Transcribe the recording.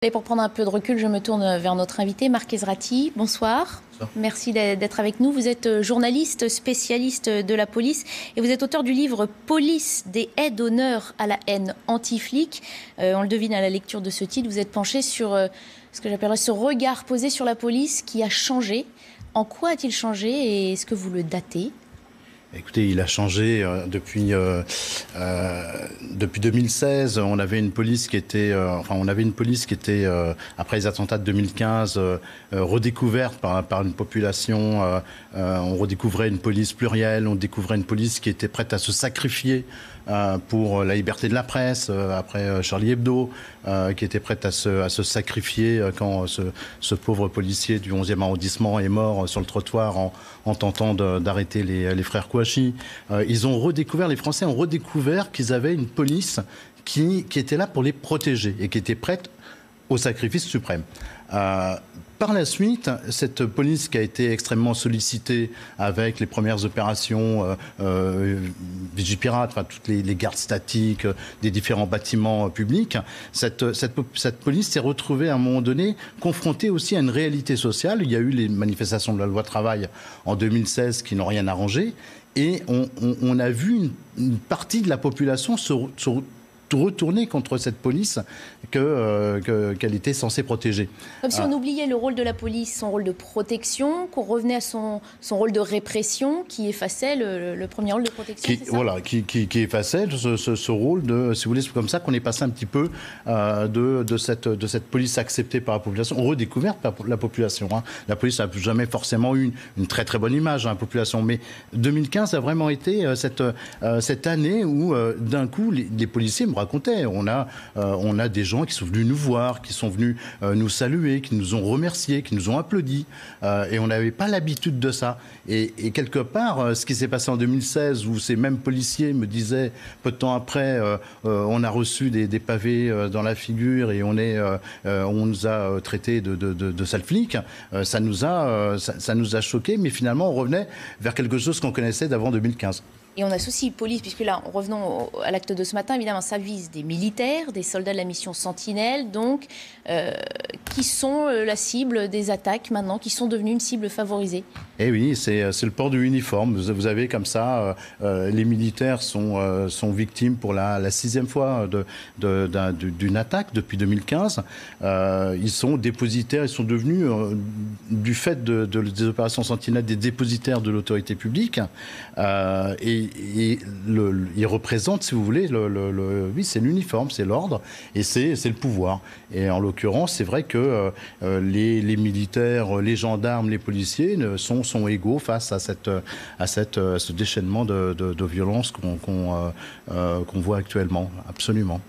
Et pour prendre un peu de recul, je me tourne vers notre invité, Marc Ezrati. Bonsoir. Bonsoir. Merci d'être avec nous. Vous êtes journaliste, spécialiste de la police et vous êtes auteur du livre « Police, des haies d'honneur à la haine anti-flic ». On le devine à la lecture de ce titre. Vous êtes penché sur ce que j'appellerais ce regard posé sur la police qui a changé. En quoi a-t-il changé et est-ce que vous le datez ? Écoutez, il a changé depuis 2016. On avait une police qui était, après les attentats de 2015, redécouverte par une population. On redécouvrait une police plurielle, on découvrait une police qui était prête à se sacrifier pour la liberté de la presse, après Charlie Hebdo, qui était prête à se sacrifier quand ce pauvre policier du 11e arrondissement est mort sur le trottoir en tentant d'arrêter les frères Kouachi. Ils ont redécouvert, les Français ont redécouvert qu'ils avaient une police qui était là pour les protéger et qui était prête au sacrifice suprême. Par la suite, cette police qui a été extrêmement sollicitée avec les premières opérations Vigipirate, enfin toutes les gardes statiques des différents bâtiments publics, cette police s'est retrouvée à un moment donné confrontée aussi à une réalité sociale. Il y a eu les manifestations de la loi travail en 2016 qui n'ont rien arrangé et on a vu une partie de la population se retourner contre cette police qu'elle était censée protéger. Comme si on oubliait le rôle de la police, son rôle de protection, qu'on revenait à son rôle de répression qui effaçait le premier rôle de protection, c'est ça ? Voilà, qui effaçait ce rôle de, si vous voulez, c'est comme ça qu'on est passé un petit peu de cette police acceptée par la population, redécouverte par la population. Hein. La police n'a jamais forcément eu une très très bonne image à la population, mais 2015 a vraiment été cette année où d'un coup les policiers me racontaient, on a des gens qui sont venus nous voir, qui sont venus nous saluer, qui nous ont remerciés, qui nous ont applaudi, et on n'avait pas l'habitude de ça. Et quelque part, ce qui s'est passé en 2016, où ces mêmes policiers me disaient, peu de temps après, on a reçu des pavés dans la figure et on nous a traités de sales flics, ça nous a choqués, mais finalement on revenait vers quelque chose qu'on connaissait d'avant 2015. Et on associe police, puisque là, revenons à l'acte de ce matin, évidemment, ça vise des militaires, des soldats de la mission Sentinelle, donc, qui sont la cible des attaques maintenant, qui sont devenus une cible favorisée. Eh oui, c'est le port du uniforme. Vous avez comme ça, les militaires sont victimes pour la 6e fois d'une attaque depuis 2015. Ils sont dépositaires, ils sont devenus, du fait des opérations Sentinelle, des dépositaires de l'autorité publique. Et ils représentent, si vous voulez, oui, c'est l'uniforme, c'est l'ordre et c'est le pouvoir. Et en l'occurrence, c'est vrai que les militaires, les gendarmes, les policiers sont égaux face à ce déchaînement de violence qu'on voit actuellement, absolument.